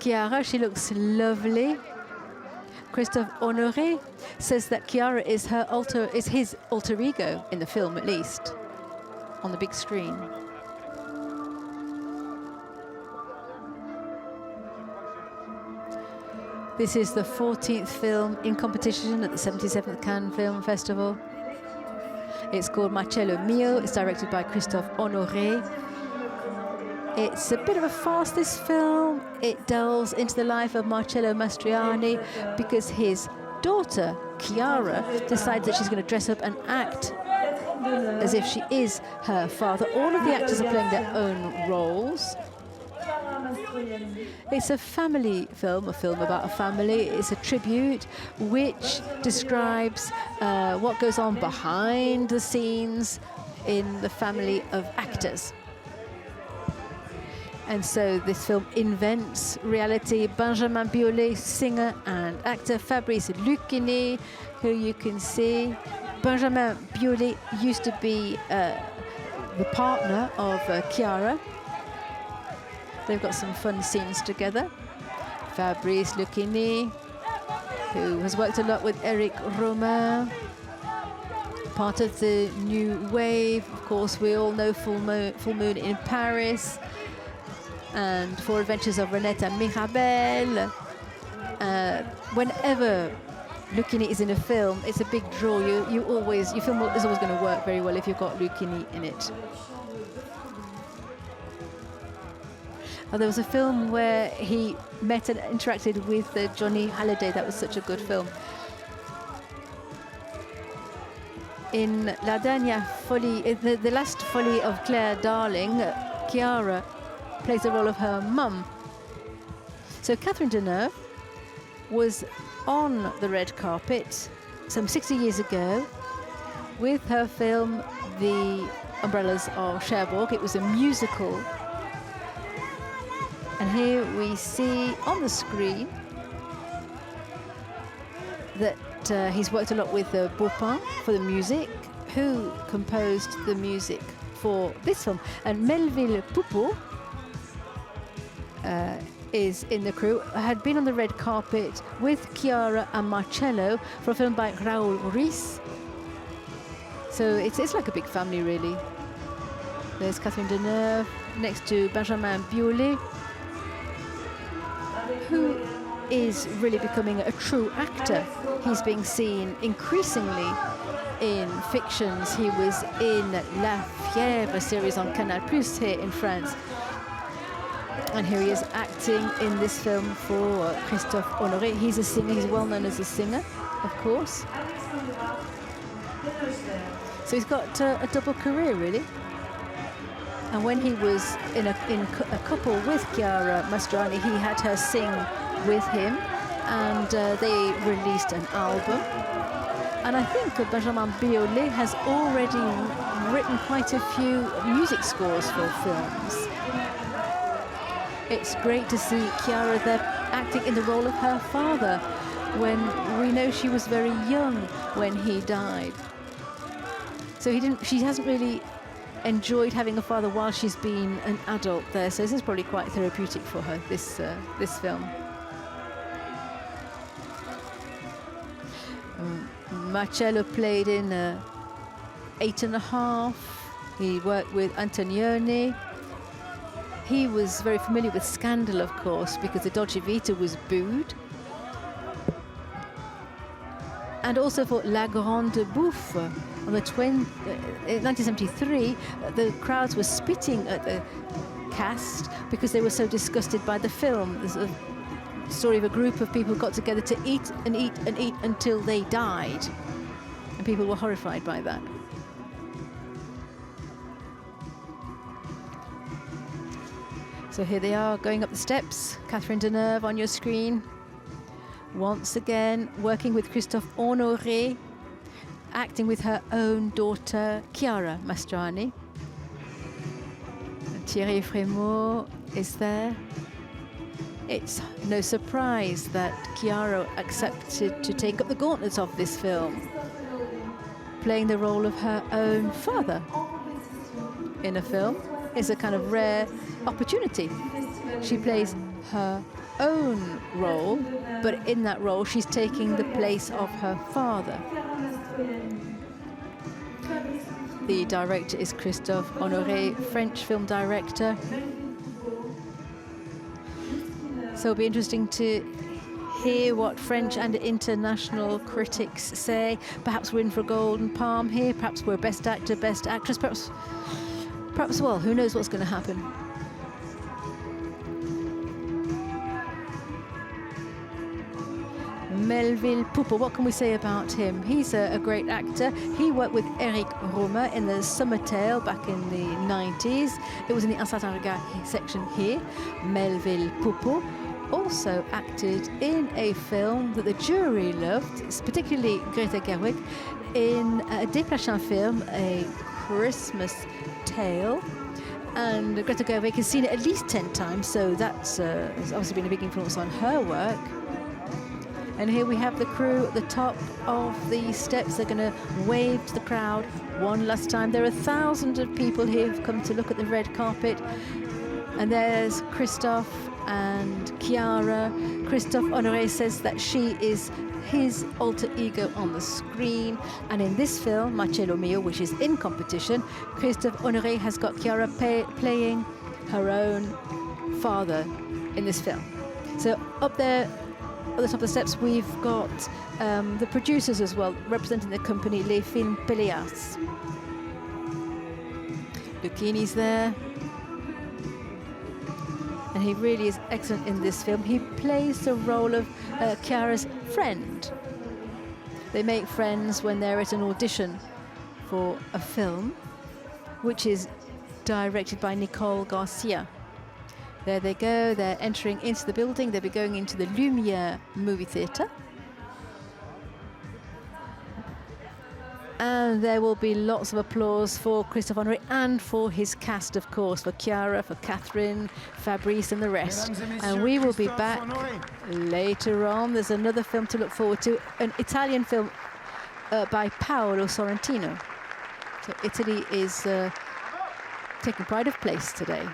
Kiara, she looks lovely. Christophe Honoré says that Kiara is his alter ego in the film, at least, on the big screen. This is the 14th film in competition at the 77th Cannes Film Festival. It's called Marcello Mio. It's directed by Christophe Honoré. It's a bit of a farce, this film. It delves into the life of Marcello Mastroianni because his daughter, Kiara, decides that she's going to dress up and act as if she is her father. All of the actors are playing their own roles. It's a family film, a film about a family. It's a tribute which describes what goes on behind the scenes in the family of actors. And so this film invents reality. Benjamin Biolay, singer and actor. Fabrice Lucchini, who you can see. Benjamin Biolay used to be the partner of Kiara. They've got some fun scenes together. Fabrice Lucchini, who has worked a lot with Eric Romer, part of the new wave. Of course, we all know Full Moon in Paris, and Four Adventures of Renette and Mirabel. Whenever Lucchini is in a film, it's a big draw. Your film is always going to work very well if you've got Lucchini in it. There was a film where he met and interacted with Johnny Hallyday. That was such a good film. In La Dernière Folie, the last folie of Claire Darling, Kiara plays the role of her mum. So Catherine Deneuve was on the red carpet some 60 years ago with her film The Umbrellas of Cherbourg. It was a musical. And here we see on the screen that he's worked a lot with Baupin for the music, who composed the music for this film. And Melville Poupeau is in the crew, had been on the red carpet with Kiara and Marcello for a film by Raoul Ruiz. So it's like a big family, really. There's Catherine Deneuve next to Benjamin Biolay, who is really becoming a true actor. He's being seen increasingly in fictions. He was in La Fièvre series on Canal+ here in France. And here he is acting in this film for Christophe Honoré. He's a singer, he's well known as a singer, of course. So he's got a double career, really. And when he was in a couple with Chiara Mastroianni, he had her sing with him, and they released an album. And I think Benjamin Biolay has already written quite a few music scores for films. It's great to see Chiara there acting in the role of her father, when we know she was very young when he died. So she hasn't really enjoyed having a father while she's been an adult there. So this is probably quite therapeutic for her, this film. Marcello played in 8½. He worked with Antonioni. He was very familiar with Scandal, of course, because the Dolce Vita was booed. And also for La Grande Bouffe. On the 1973, the crowds were spitting at the cast because they were so disgusted by the film. There's a story of a group of people who got together to eat and eat and eat until they died. And people were horrified by that. So here they are going up the steps. Catherine Deneuve on your screen. Once again, working with Christophe Honoré, acting with her own daughter, Chiara Mastroianni. Thierry Frémaux is there. It's no surprise that Chiara accepted to take up the gauntlet of this film, playing the role of her own father in a film is a kind of rare opportunity. She plays her own role, but in that role she's taking the place of her father. The director is Christophe Honoré, French film director. So it'll be interesting to hear what French and international critics say. Perhaps we're in for a Golden Palm here, perhaps we're Best Actor, Best Actress, perhaps, well, who knows what's going to happen. Melville Poupeau, what can we say about him? He's a great actor. He worked with Eric Romer in The Summer Tale back in the 90s. It was in the Un certain regard section here. Melville Poupeau also acted in a film that the jury loved, particularly Greta Gerwig, in a Desplechin film, A Christmas Tale. And Greta Gerwig has seen it at least 10 times, so that's has obviously been a big influence on her work. And here we have the crew at the top of the steps. They're going to wave to the crowd one last time. There are thousands of people here who've come to look at the red carpet. And there's Christophe and Kiara. Christophe Honoré says that she is his alter ego on the screen. And in this film, MARCELLO MIO, which is in competition, Christophe Honoré has got Kiara playing her own father in this film. So up there, at the top of the steps, we've got the producers as well, representing the company Les Films Péléas. Lucchini's there. And he really is excellent in this film. He plays the role of Chiara's friend. They make friends when they're at an audition for a film, which is directed by Nicole Garcia. There they go, they're entering into the building. They'll be going into the Lumière movie theatre. And there will be lots of applause for Christophe Honoré and for his cast, of course, for Kiara, for Catherine, Fabrice and the rest. And we will be back later on. There's another film to look forward to, an Italian film by Paolo Sorrentino. So Italy is taking pride of place today.